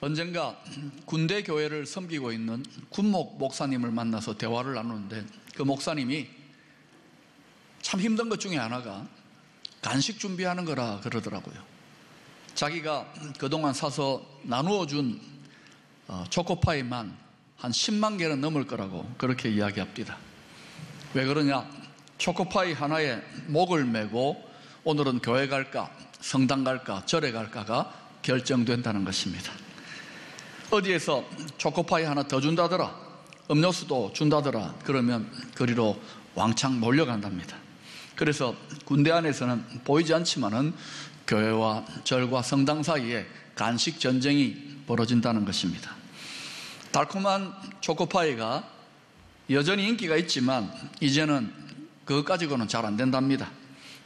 언젠가 군대 교회를 섬기고 있는 군목 목사님을 만나서 대화를 나누는데, 그 목사님이 참 힘든 것 중에 하나가 간식 준비하는 거라 그러더라고요. 자기가 그동안 사서 나누어 준 초코파이만 한 10만 개는 넘을 거라고 그렇게 이야기합니다. 왜 그러냐? 초코파이 하나에 목을 메고 오늘은 교회 갈까, 성당 갈까, 절에 갈까가 결정된다는 것입니다. 어디에서 초코파이 하나 더 준다더라, 음료수도 준다더라, 그러면 그리로 왕창 몰려간답니다. 그래서 군대 안에서는 보이지 않지만은 교회와 절과 성당 사이에 간식 전쟁이 벌어진다는 것입니다. 달콤한 초코파이가 여전히 인기가 있지만 이제는 그것 가지고는 잘 안 된답니다.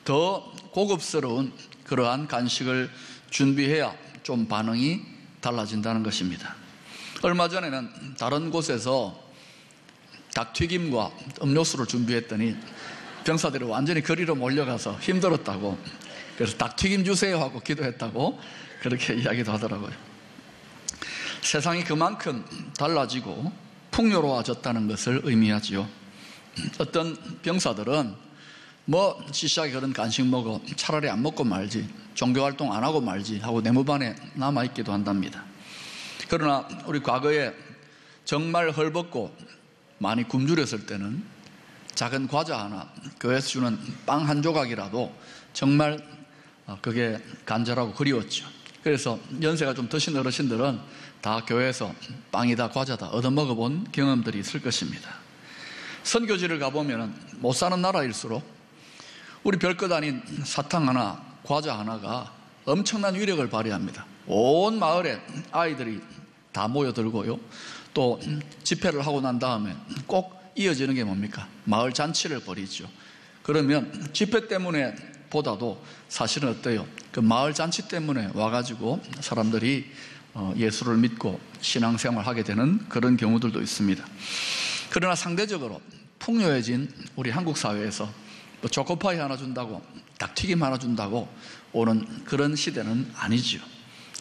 더 고급스러운 그러한 간식을 준비해야 좀 반응이 달라진다는 것입니다. 얼마 전에는 다른 곳에서 닭튀김과 음료수를 준비했더니 병사들이 완전히 거리로 몰려가서 힘들었다고, 그래서 닭튀김 주세요 하고 기도했다고 그렇게 이야기도 하더라고요. 세상이 그만큼 달라지고 풍요로워졌다는 것을 의미하지요. 어떤 병사들은 시시하게 그런 간식 먹어, 차라리 안 먹고 말지, 종교활동 안 하고 말지 하고 내무반에 남아있기도 한답니다. 그러나 우리 과거에 정말 헐벗고 많이 굶주렸을 때는 작은 과자 하나, 교회에서 주는 빵 한 조각이라도 정말 그게 간절하고 그리웠죠. 그래서 연세가 좀 드신 어르신들은 다 교회에서 빵이다 과자다 얻어먹어본 경험들이 있을 것입니다. 선교지를 가보면 못 사는 나라일수록 우리 별것 아닌 사탕 하나, 과자 하나가 엄청난 위력을 발휘합니다. 온 마을에 아이들이 다 모여들고요, 또 집회를 하고 난 다음에 꼭 이어지는 게 뭡니까? 마을 잔치를 벌이죠. 그러면 집회 때문에 보다도 사실은 어때요? 그 마을 잔치 때문에 와가지고 사람들이 예수를 믿고 신앙생활을 하게 되는 그런 경우들도 있습니다. 그러나 상대적으로 풍요해진 우리 한국 사회에서 초코파이 하나 준다고, 닭튀김 하나 준다고 오는 그런 시대는 아니지요.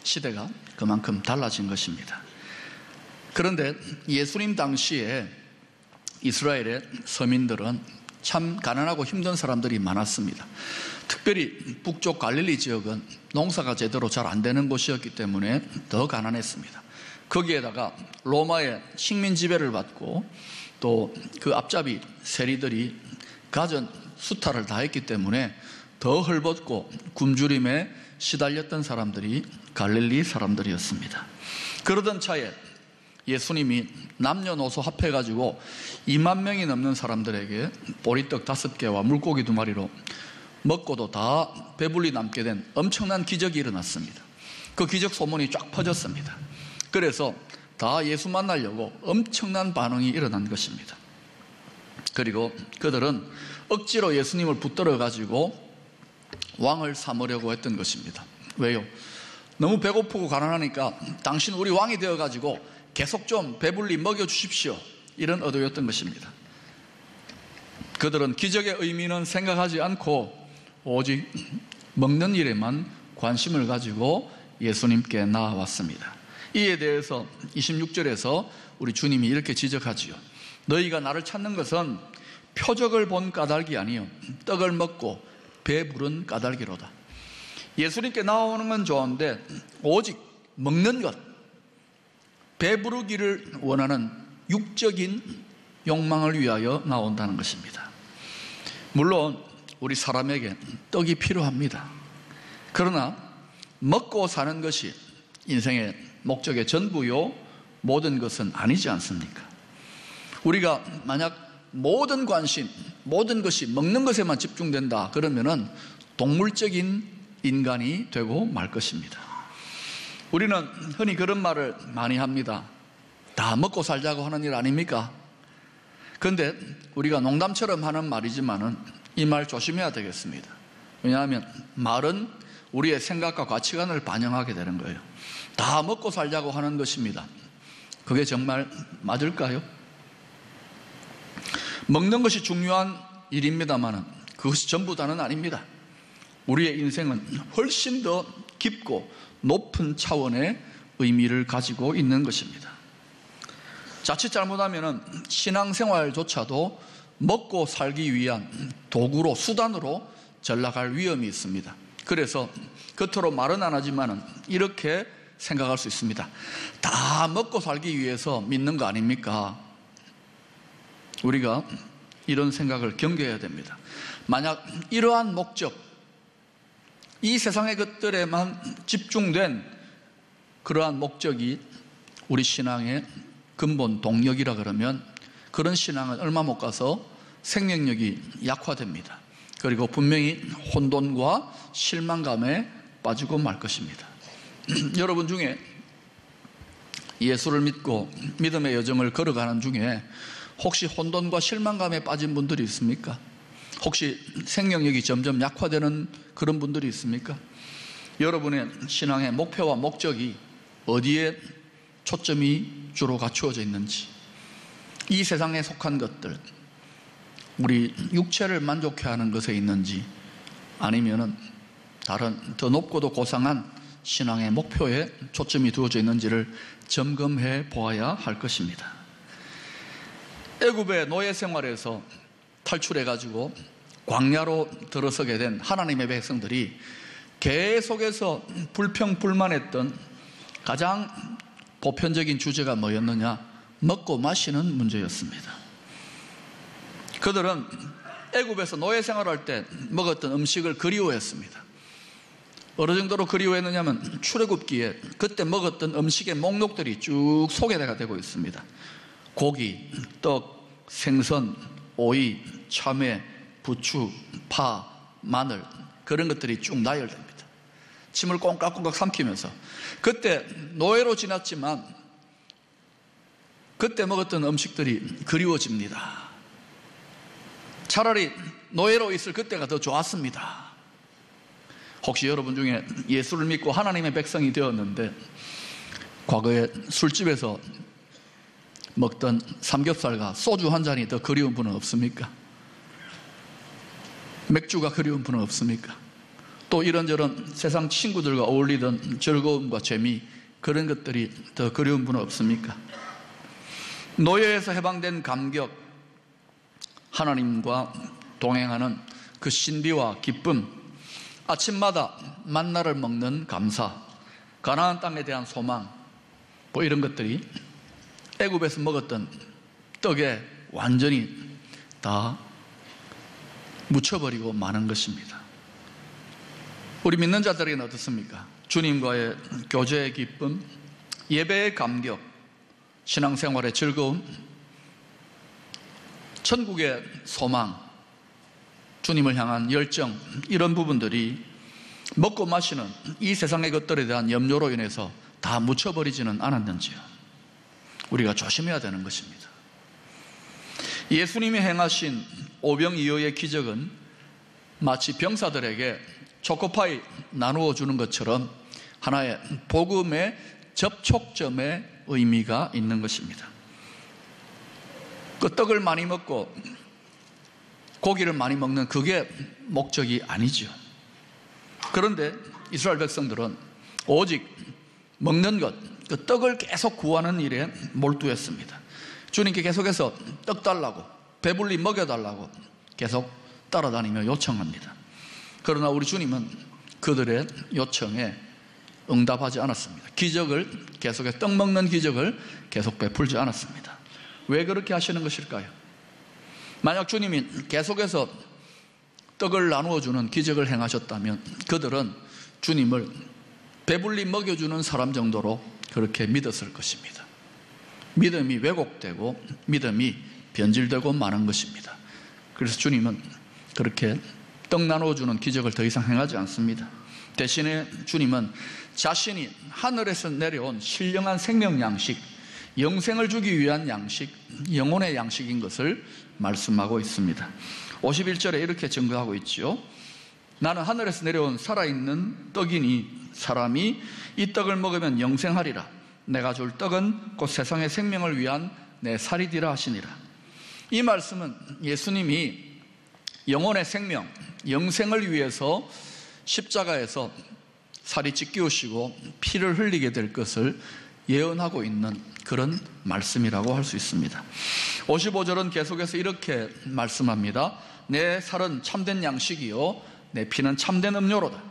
시대가 그만큼 달라진 것입니다. 그런데 예수님 당시에 이스라엘의 서민들은 참 가난하고 힘든 사람들이 많았습니다. 특별히 북쪽 갈릴리 지역은 농사가 제대로 잘 안 되는 곳이었기 때문에 더 가난했습니다. 거기에다가 로마의 식민 지배를 받고 또 그 앞잡이 세리들이 갖은 수탈을 다 했기 때문에 더 헐벗고 굶주림에 시달렸던 사람들이 갈릴리 사람들이었습니다. 그러던 차에 예수님이 남녀노소 합해가지고 2만 명이 넘는 사람들에게 보리떡 5개와 물고기 2마리로 먹고도 다 배불리 남게 된 엄청난 기적이 일어났습니다. 그 기적 소문이 쫙 퍼졌습니다. 그래서 다 예수 만나려고 엄청난 반응이 일어난 것입니다. 그리고 그들은 억지로 예수님을 붙들어 가지고 왕을 삼으려고 했던 것입니다. 왜요? 너무 배고프고 가난하니까 당신 우리 왕이 되어 가지고 계속 좀 배불리 먹여주십시오, 이런 의도였던 것입니다. 그들은 기적의 의미는 생각하지 않고 오직 먹는 일에만 관심을 가지고 예수님께 나아왔습니다. 이에 대해서 26절에서 우리 주님이 이렇게 지적하지요. 너희가 나를 찾는 것은 표적을 본 까닭이 아니요 떡을 먹고 배부른 까닭이로다. 예수님께 나오는 건 좋은데 오직 먹는 것, 배부르기를 원하는 육적인 욕망을 위하여 나온다는 것입니다. 물론 우리 사람에게 떡이 필요합니다. 그러나 먹고 사는 것이 인생의 목적의 전부요 모든 것은 아니지 않습니까? 우리가 만약 모든 관심, 모든 것이 먹는 것에만 집중된다 그러면은 동물적인 인간이 되고 말 것입니다. 우리는 흔히 그런 말을 많이 합니다. 다 먹고 살자고 하는 일 아닙니까? 그런데 우리가 농담처럼 하는 말이지만은 이 말 조심해야 되겠습니다. 왜냐하면 말은 우리의 생각과 가치관을 반영하게 되는 거예요. 다 먹고 살자고 하는 것입니다. 그게 정말 맞을까요? 먹는 것이 중요한 일입니다만 그것이 전부 다는 아닙니다. 우리의 인생은 훨씬 더 깊고 높은 차원의 의미를 가지고 있는 것입니다. 자칫 잘못하면 신앙생활조차도 먹고 살기 위한 도구로, 수단으로 전락할 위험이 있습니다. 그래서 겉으로 말은 안 하지만 이렇게 생각할 수 있습니다. 다 먹고 살기 위해서 믿는 거 아닙니까? 우리가 이런 생각을 경계해야 됩니다. 만약 이러한 목적, 이 세상의 것들에만 집중된 그러한 목적이 우리 신앙의 근본 동력이라 그러면 그런 신앙은 얼마 못 가서 생명력이 약화됩니다. 그리고 분명히 혼돈과 실망감에 빠지고 말 것입니다. 여러분 중에 예수를 믿고 믿음의 여정을 걸어가는 중에 혹시 혼돈과 실망감에 빠진 분들이 있습니까? 혹시 생명력이 점점 약화되는 그런 분들이 있습니까? 여러분의 신앙의 목표와 목적이 어디에 초점이 주로 갖추어져 있는지, 이 세상에 속한 것들, 우리 육체를 만족해 하는 것에 있는지, 아니면은 다른 더 높고도 고상한 신앙의 목표에 초점이 두어져 있는지를 점검해 보아야 할 것입니다. 애굽의 노예 생활에서 탈출해 가지고 광야로 들어서게 된 하나님의 백성들이 계속해서 불평불만했던 가장 보편적인 주제가 뭐였느냐? 먹고 마시는 문제였습니다. 그들은 애굽에서 노예 생활할 때 먹었던 음식을 그리워했습니다. 어느 정도로 그리워했느냐면 출애굽기에 그때 먹었던 음식의 목록들이 쭉 소개가 되고 있습니다. 고기, 떡, 생선, 오이, 참외, 부추, 파, 마늘, 그런 것들이 쭉 나열됩니다. 침을 꽁깍꽁깍 삼키면서 그때 노예로 지났지만 그때 먹었던 음식들이 그리워집니다. 차라리 노예로 있을 그때가 더 좋았습니다. 혹시 여러분 중에 예수를 믿고 하나님의 백성이 되었는데 과거에 술집에서 먹던 삼겹살과 소주 한 잔이 더 그리운 분은 없습니까? 맥주가 그리운 분은 없습니까? 또 이런저런 세상 친구들과 어울리던 즐거움과 재미, 그런 것들이 더 그리운 분은 없습니까? 노예에서 해방된 감격, 하나님과 동행하는 그 신비와 기쁨, 아침마다 만나를 먹는 감사, 가나안 땅에 대한 소망, 뭐 이런 것들이 애굽에서 먹었던 떡에 완전히 다 묻혀버리고 마는 것입니다. 우리 믿는 자들에게는 어떻습니까? 주님과의 교제의 기쁨, 예배의 감격, 신앙생활의 즐거움, 천국의 소망, 주님을 향한 열정, 이런 부분들이 먹고 마시는 이 세상의 것들에 대한 염려로 인해서 다 묻혀버리지는 않았는지요? 우리가 조심해야 되는 것입니다. 예수님이 행하신 오병이어의 기적은 마치 병사들에게 초코파이 나누어 주는 것처럼 하나의 복음의 접촉점의 의미가 있는 것입니다. 그 떡을 많이 먹고 고기를 많이 먹는 그게 목적이 아니죠. 그런데 이스라엘 백성들은 오직 먹는 것, 그 떡을 계속 구하는 일에 몰두했습니다. 주님께 계속해서 떡 달라고, 배불리 먹여달라고 계속 따라다니며 요청합니다. 그러나 우리 주님은 그들의 요청에 응답하지 않았습니다. 기적을 계속해서 떡 먹는 기적을 계속 베풀지 않았습니다. 왜 그렇게 하시는 것일까요? 만약 주님이 계속해서 떡을 나누어주는 기적을 행하셨다면 그들은 주님을 배불리 먹여주는 사람 정도로 그렇게 믿었을 것입니다. 믿음이 왜곡되고 믿음이 변질되고 마는 것입니다. 그래서 주님은 그렇게 떡 나누어주는 기적을 더 이상 행하지 않습니다. 대신에 주님은 자신이 하늘에서 내려온 신령한 생명 양식, 영생을 주기 위한 양식, 영혼의 양식인 것을 말씀하고 있습니다. 51절에 이렇게 증거하고 있죠. 나는 하늘에서 내려온 살아있는 떡이니 사람이 이 떡을 먹으면 영생하리라. 내가 줄 떡은 곧 세상의 생명을 위한 내 살이디라 하시니라. 이 말씀은 예수님이 영혼의 생명, 영생을 위해서 십자가에서 살이 찢기우시고 피를 흘리게 될 것을 예언하고 있는 그런 말씀이라고 할 수 있습니다. 55절은 계속해서 이렇게 말씀합니다. 내 살은 참된 양식이요 내 피는 참된 음료로다.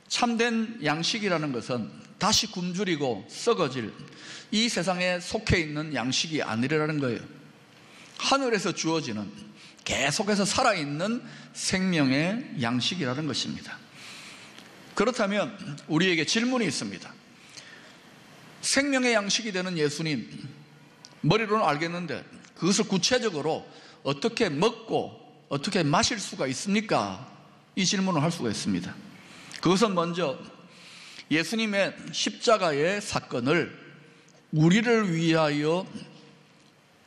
참된 양식이라는 것은 다시 굶주리고 썩어질 이 세상에 속해 있는 양식이 아니라는 거예요. 하늘에서 주어지는 계속해서 살아있는 생명의 양식이라는 것입니다. 그렇다면 우리에게 질문이 있습니다. 생명의 양식이 되는 예수님, 머리로는 알겠는데 그것을 구체적으로 어떻게 먹고 어떻게 마실 수가 있습니까? 이 질문을 할 수가 있습니다. 그것은 먼저 예수님의 십자가의 사건을 우리를 위하여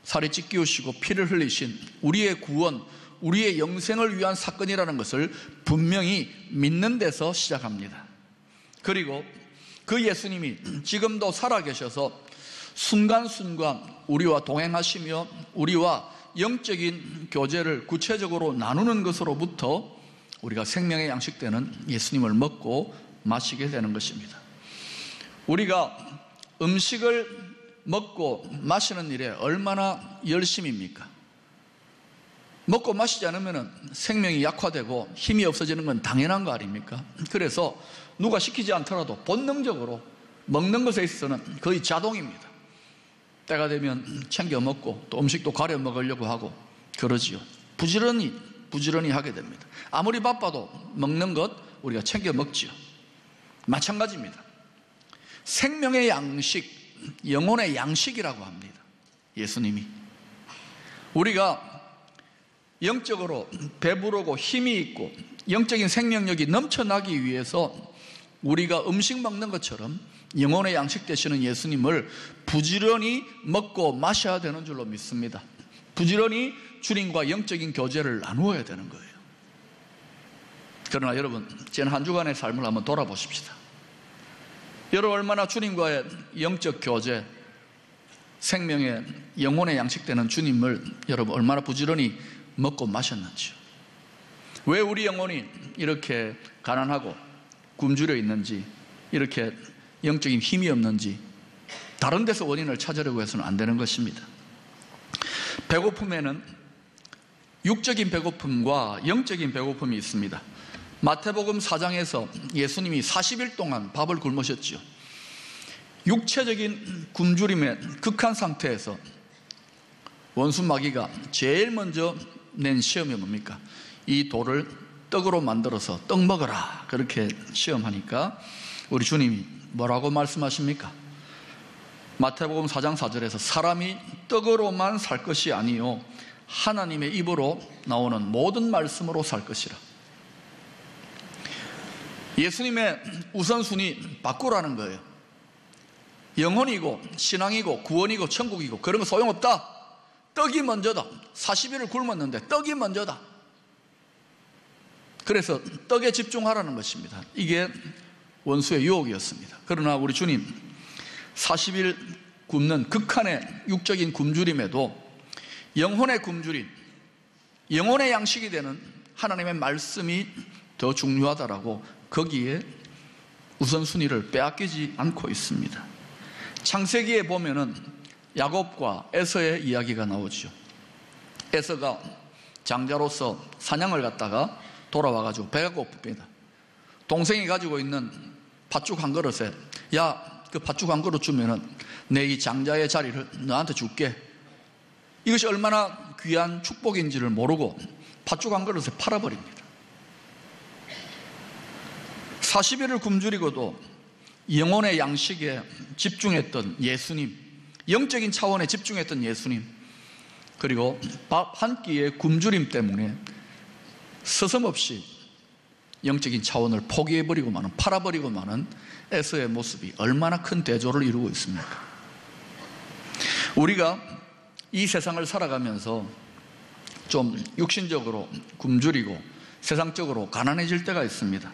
살이 찢기우시고 피를 흘리신 우리의 구원, 우리의 영생을 위한 사건이라는 것을 분명히 믿는 데서 시작합니다. 그리고 그 예수님이 지금도 살아계셔서 순간순간 우리와 동행하시며 우리와 영적인 교제를 구체적으로 나누는 것으로부터 우리가 생명의 양식되는 예수님을 먹고 마시게 되는 것입니다. 우리가 음식을 먹고 마시는 일에 얼마나 열심입니까? 먹고 마시지 않으면 생명이 약화되고 힘이 없어지는 건 당연한 거 아닙니까? 그래서 누가 시키지 않더라도 본능적으로 먹는 것에 있어서는 거의 자동입니다. 때가 되면 챙겨 먹고 또 음식도 가려 먹으려고 하고 그러지요. 부지런히 하게 됩니다. 아무리 바빠도 먹는 것 우리가 챙겨 먹지요. 마찬가지입니다. 생명의 양식, 영혼의 양식이라고 합니다. 예수님이 우리가 영적으로 배부르고 힘이 있고 영적인 생명력이 넘쳐나기 위해서 우리가 음식 먹는 것처럼 영혼의 양식 되시는 예수님을 부지런히 먹고 마셔야 되는 줄로 믿습니다. 부지런히 주님과 영적인 교제를 나누어야 되는 거예요. 그러나 여러분, 지난 한 주간의 삶을 한번 돌아보십시다. 여러분 얼마나 주님과의 영적 교제, 생명의 영혼의 양식되는 주님을 여러분 얼마나 부지런히 먹고 마셨는지요. 왜 우리 영혼이 이렇게 가난하고 굶주려 있는지, 이렇게 영적인 힘이 없는지 다른 데서 원인을 찾으려고 해서는 안 되는 것입니다. 배고픔에는 육적인 배고픔과 영적인 배고픔이 있습니다. 마태복음 4장에서 예수님이 40일 동안 밥을 굶으셨죠. 육체적인 굶주림의 극한 상태에서 원수 마귀가 제일 먼저 낸 시험이 뭡니까? 이 돌을 떡으로 만들어서 떡 먹어라, 그렇게 시험하니까 우리 주님이 뭐라고 말씀하십니까? 마태복음 4장 4절에서 사람이 떡으로만 살 것이 아니요 하나님의 입으로 나오는 모든 말씀으로 살 것이라. 예수님의 우선순위 바꾸라는 거예요. 영혼이고 신앙이고 구원이고 천국이고 그런 거 소용없다. 떡이 먼저다. 40일을 굶었는데 떡이 먼저다. 그래서 떡에 집중하라는 것입니다. 이게 원수의 유혹이었습니다. 그러나 우리 주님 40일 굶는 극한의 육적인 굶주림에도 영혼의 굶주림, 영혼의 양식이 되는 하나님의 말씀이 더 중요하다라고 거기에 우선순위를 빼앗기지 않고 있습니다. 창세기에 보면은 야곱과 에서의 이야기가 나오죠. 에서가 장자로서 사냥을 갔다가 돌아와가지고 배가 고픕니다. 동생이 가지고 있는 팥죽 한 그릇에 야, 그 팥죽 한 그릇 주면은 내 이 장자의 자리를 너한테 줄게. 이것이 얼마나 귀한 축복인지를 모르고 팥죽 한 그릇에 팔아버립니다. 40일을 굶주리고도 영혼의 양식에 집중했던 예수님, 영적인 차원에 집중했던 예수님, 그리고 밥 한 끼의 굶주림 때문에 서슴없이 영적인 차원을 포기해버리고 마는, 팔아버리고 마는 에서의 모습이 얼마나 큰 대조를 이루고 있습니까? 우리가 이 세상을 살아가면서 좀 육신적으로 굶주리고 세상적으로 가난해질 때가 있습니다.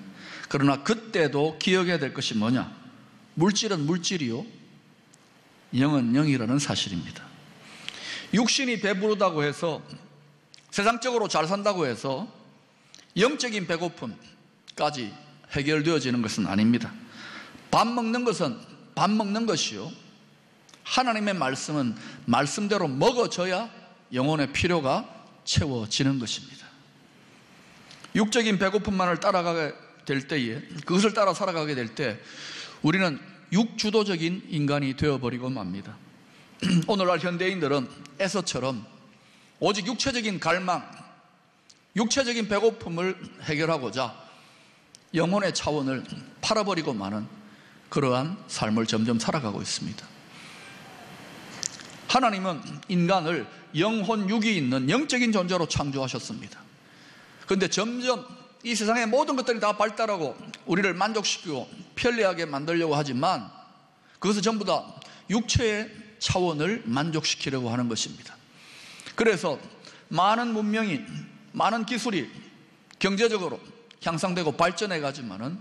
그러나 그때도 기억해야 될 것이 뭐냐? 물질은 물질이요, 영은 영이라는 사실입니다. 육신이 배부르다고 해서, 세상적으로 잘 산다고 해서 영적인 배고픔까지 해결되어지는 것은 아닙니다. 밥 먹는 것은 밥 먹는 것이요, 하나님의 말씀은 말씀대로 먹어져야 영혼의 필요가 채워지는 것입니다. 육적인 배고픔만을 따라가게 될 때에, 그것을 따라 살아가게 될 때 우리는 육주도적인 인간이 되어버리고 맙니다. 오늘날 현대인들은 에서처럼 오직 육체적인 갈망, 육체적인 배고픔을 해결하고자 영혼의 차원을 팔아버리고 마는 그러한 삶을 점점 살아가고 있습니다. 하나님은 인간을 영혼, 육이 있는 영적인 존재로 창조하셨습니다. 그런데 점점 이 세상의 모든 것들이 다 발달하고 우리를 만족시키고 편리하게 만들려고 하지만 그것은 전부 다 육체의 차원을 만족시키려고 하는 것입니다. 그래서 많은 문명이, 많은 기술이 경제적으로 향상되고 발전해 가지만은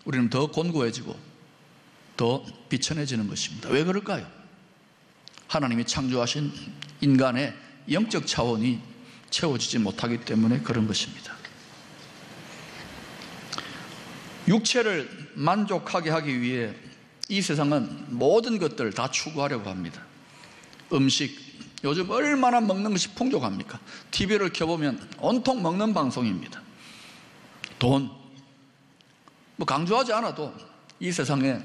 우리는 더 곤고해지고 더 비천해지는 것입니다. 왜 그럴까요? 하나님이 창조하신 인간의 영적 차원이 채워지지 못하기 때문에 그런 것입니다. 육체를 만족하게 하기 위해 이 세상은 모든 것들을 다 추구하려고 합니다. 음식, 요즘 얼마나 먹는 것이 풍족합니까? TV를 켜보면 온통 먹는 방송입니다. 돈, 뭐 강조하지 않아도 이 세상에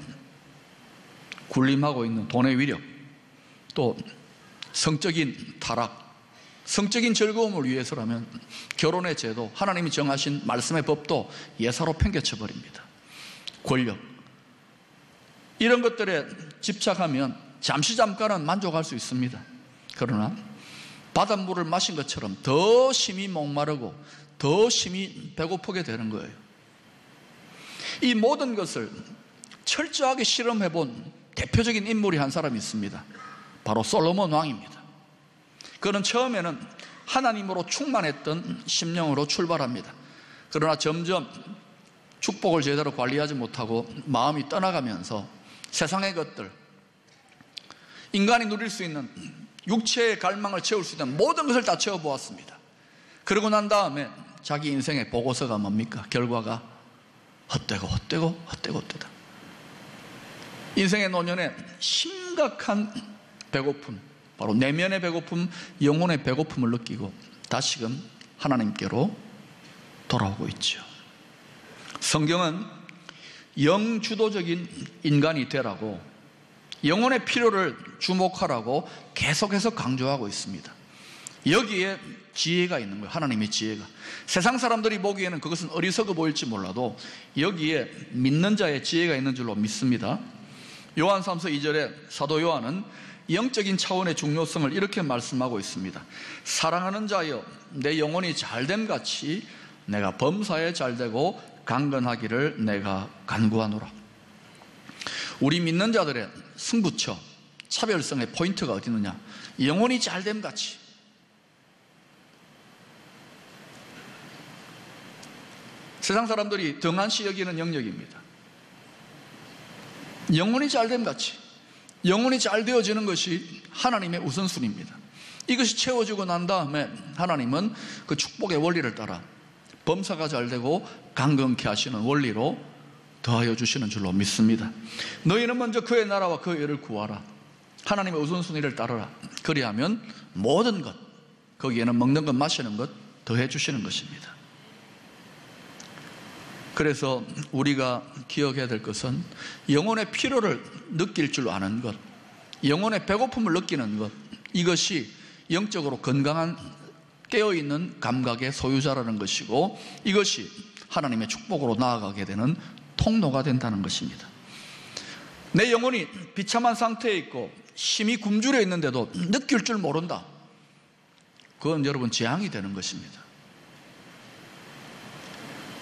군림하고 있는 돈의 위력, 또 성적인 타락, 성적인 즐거움을 위해서라면 결혼의 제도, 하나님이 정하신 말씀의 법도 예사로 팽개쳐 버립니다. 권력, 이런 것들에 집착하면 잠깐은 만족할 수 있습니다. 그러나 바닷물을 마신 것처럼 더 심히 목마르고 더 심히 배고프게 되는 거예요. 이 모든 것을 철저하게 실험해 본 대표적인 인물이 한 사람이 있습니다. 바로 솔로몬 왕입니다. 그는 처음에는 하나님으로 충만했던 심령으로 출발합니다. 그러나 점점 축복을 제대로 관리하지 못하고 마음이 떠나가면서 세상의 것들, 인간이 누릴 수 있는 육체의 갈망을 채울 수 있는 모든 것을 다 채워보았습니다. 그러고 난 다음에 자기 인생의 보고서가 뭡니까? 결과가 헛되다. 인생의 노년에 심각한 배고픔, 바로 내면의 배고픔, 영혼의 배고픔을 느끼고 다시금 하나님께로 돌아오고 있죠. 성경은 영주도적인 인간이 되라고, 영혼의 필요를 주목하라고 계속해서 강조하고 있습니다. 여기에 지혜가 있는 거예요. 하나님의 지혜가. 세상 사람들이 보기에는 그것은 어리석어 보일지 몰라도 여기에 믿는 자의 지혜가 있는 줄로 믿습니다. 요한 3서 2절에 사도 요한은 영적인 차원의 중요성을 이렇게 말씀하고 있습니다. 사랑하는 자여, 내 영혼이 잘됨 같이 내가 범사에 잘되고 강건하기를 내가 간구하노라. 우리 믿는 자들의 승부처, 차별성의 포인트가 어디 있느냐? 영혼이 잘됨 같이. 세상 사람들이 등한시 여기는 영역입니다. 영혼이 잘됨 같이, 영혼이 잘 되어지는 것이 하나님의 우선순위입니다. 이것이 채워지고 난 다음에 하나님은 그 축복의 원리를 따라 범사가 잘 되고 강건케 하시는 원리로 더하여 주시는 줄로 믿습니다. 너희는 먼저 그의 나라와 그의 의를 구하라. 하나님의 우선순위를 따르라. 그리하면 모든 것, 거기에는 먹는 것, 마시는 것 더해 주시는 것입니다. 그래서 우리가 기억해야 될 것은 영혼의 필요를 느낄 줄 아는 것, 영혼의 배고픔을 느끼는 것, 이것이 영적으로 건강한 깨어있는 감각의 소유자라는 것이고, 이것이 하나님의 축복으로 나아가게 되는 통로가 된다는 것입니다. 내 영혼이 비참한 상태에 있고 심히 굶주려 있는데도 느낄 줄 모른다. 그건 여러분 재앙이 되는 것입니다.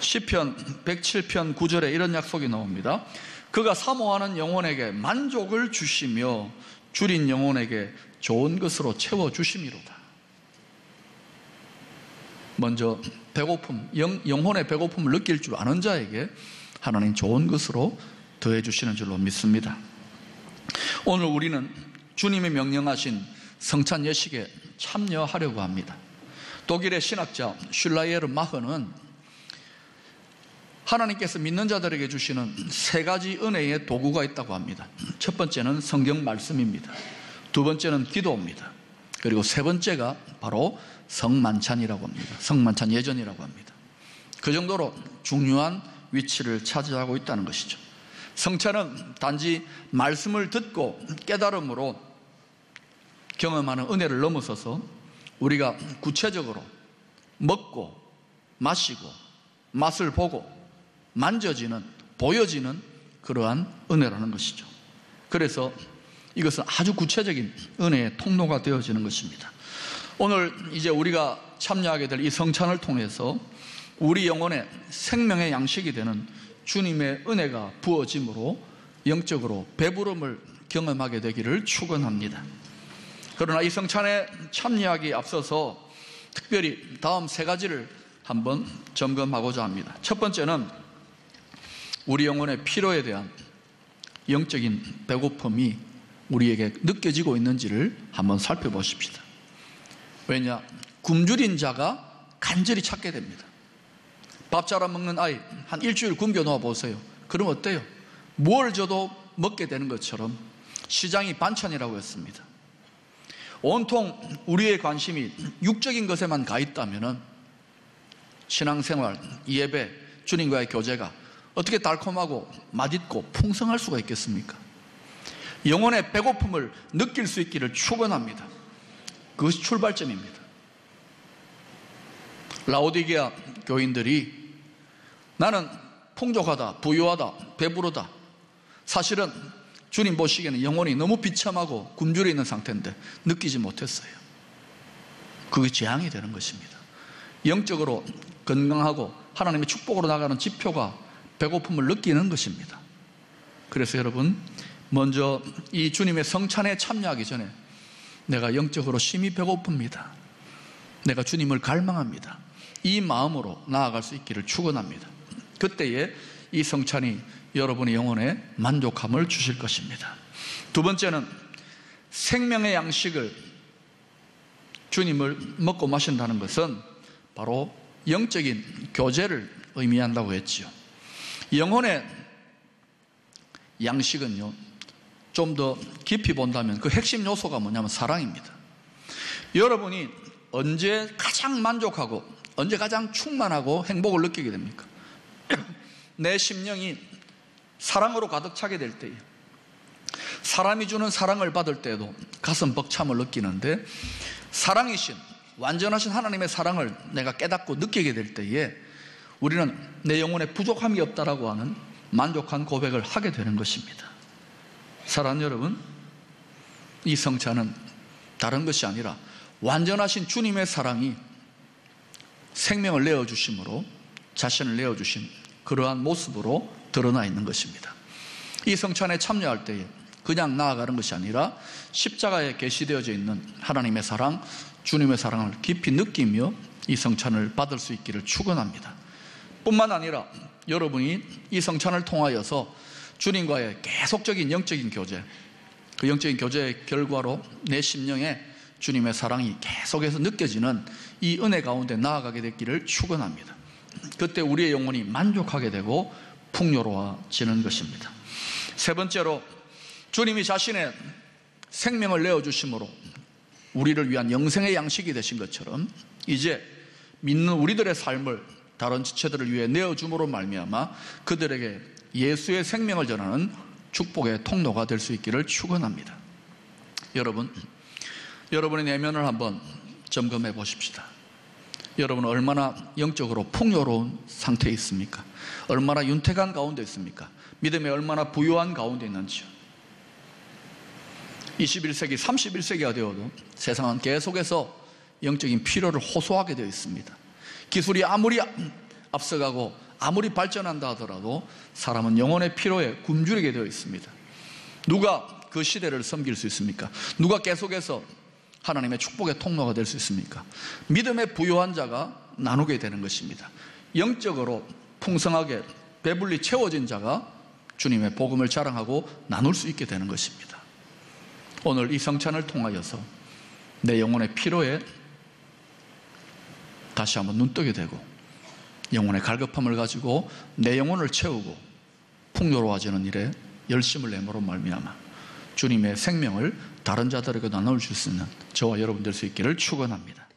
시편 107편 9절에 이런 약속이 나옵니다. 그가 사모하는 영혼에게 만족을 주시며 줄인 영혼에게 좋은 것으로 채워주심이로다. 먼저 배고픔, 영혼의 배고픔을 느낄 줄 아는 자에게 하나님 좋은 것으로 더해 주시는 줄로 믿습니다. 오늘 우리는 주님이 명령하신 성찬 예식에 참여하려고 합니다. 독일의 신학자 슐라이에르 마흐는 하나님께서 믿는 자들에게 주시는 세 가지 은혜의 도구가 있다고 합니다. 첫 번째는 성경 말씀입니다. 두 번째는 기도입니다. 그리고 세 번째가 바로 성만찬이라고 합니다. 성만찬 예전이라고 합니다. 그 정도로 중요한 위치를 차지하고 있다는 것이죠. 성찬은 단지 말씀을 듣고 깨달음으로 경험하는 은혜를 넘어서서 우리가 구체적으로 먹고 마시고 맛을 보고 만져지는, 보여지는 그러한 은혜라는 것이죠. 그래서 이것은 아주 구체적인 은혜의 통로가 되어지는 것입니다. 오늘 이제 우리가 참여하게 될 이 성찬을 통해서 우리 영혼의 생명의 양식이 되는 주님의 은혜가 부어짐으로 영적으로 배부름을 경험하게 되기를 축원합니다. 그러나 이 성찬에 참여하기에 앞서서 특별히 다음 세 가지를 한번 점검하고자 합니다. 첫 번째는 우리 영혼의 필요에 대한 영적인 배고픔이 우리에게 느껴지고 있는지를 한번 살펴보십시다. 왜냐? 굶주린 자가 간절히 찾게 됩니다. 밥 잘 안 먹는 아이 한 일주일 굶겨 놓아 보세요. 그럼 어때요? 뭘 줘도 먹게 되는 것처럼 시장이 반찬이라고 했습니다. 온통 우리의 관심이 육적인 것에만 가 있다면 신앙생활, 예배, 주님과의 교제가 어떻게 달콤하고 맛있고 풍성할 수가 있겠습니까? 영혼의 배고픔을 느낄 수 있기를 축원합니다. 그것이 출발점입니다. 라오디게아 교인들이 나는 풍족하다, 부유하다, 배부르다. 사실은 주님 보시기에는 영혼이 너무 비참하고 굶주려 있는 상태인데 느끼지 못했어요. 그게 재앙이 되는 것입니다. 영적으로 건강하고 하나님의 축복으로 나가는 지표가 배고픔을 느끼는 것입니다. 그래서 여러분, 먼저 이 주님의 성찬에 참여하기 전에 내가 영적으로 심히 배고픕니다. 내가 주님을 갈망합니다. 이 마음으로 나아갈 수 있기를 축원합니다. 그때에 이 성찬이 여러분의 영혼에 만족함을 주실 것입니다. 두 번째는 생명의 양식을 주님을 먹고 마신다는 것은 바로 영적인 교제를 의미한다고 했지요. 영혼의 양식은요, 좀 더 깊이 본다면 그 핵심 요소가 뭐냐면 사랑입니다. 여러분이 언제 가장 만족하고 언제 가장 충만하고 행복을 느끼게 됩니까? 내 심령이 사랑으로 가득 차게 될 때에, 사람이 주는 사랑을 받을 때에도 가슴 벅참을 느끼는데, 사랑이신 완전하신 하나님의 사랑을 내가 깨닫고 느끼게 될 때에 우리는 내 영혼에 부족함이 없다라고 하는 만족한 고백을 하게 되는 것입니다. 사랑하는 여러분, 이 성찬은 다른 것이 아니라 완전하신 주님의 사랑이 생명을 내어주심으로, 자신을 내어주신 그러한 모습으로 드러나 있는 것입니다. 이 성찬에 참여할 때에 그냥 나아가는 것이 아니라 십자가에 계시되어져 있는 하나님의 사랑, 주님의 사랑을 깊이 느끼며 이 성찬을 받을 수 있기를 축원합니다. 뿐만 아니라 여러분이 이 성찬을 통하여서 주님과의 계속적인 영적인 교제, 그 영적인 교제의 결과로 내 심령에 주님의 사랑이 계속해서 느껴지는 이 은혜 가운데 나아가게 됐기를 축원합니다. 그때 우리의 영혼이 만족하게 되고 풍요로워지는 것입니다. 세 번째로, 주님이 자신의 생명을 내어주심으로 우리를 위한 영생의 양식이 되신 것처럼 이제 믿는 우리들의 삶을 다른 지체들을 위해 내어줌으로 말미암아 그들에게 예수의 생명을 전하는 축복의 통로가 될 수 있기를 축원합니다. 여러분의 내면을 한번 점검해 보십시다. 여러분은 얼마나 영적으로 풍요로운 상태에 있습니까? 얼마나 윤택한 가운데 있습니까? 믿음에 얼마나 부유한 가운데 있는지요. 21세기, 31세기가 되어도 세상은 계속해서 영적인 필요를 호소하게 되어 있습니다. 기술이 아무리 앞서가고 아무리 발전한다 하더라도 사람은 영혼의 필요에 굶주리게 되어 있습니다. 누가 그 시대를 섬길 수 있습니까? 누가 계속해서 하나님의 축복의 통로가 될 수 있습니까? 믿음의 부유한 자가 나누게 되는 것입니다. 영적으로 풍성하게 배불리 채워진 자가 주님의 복음을 자랑하고 나눌 수 있게 되는 것입니다. 오늘 이 성찬을 통하여서 내 영혼의 필요에 다시 한번 눈뜨게 되고 영혼의 갈급함을 가지고 내 영혼을 채우고 풍요로워지는 일에 열심을 내므로 말미암아 주님의 생명을 다른 자들에게 나눌 수 있는 저와 여러분 될 수 있기를 축원합니다.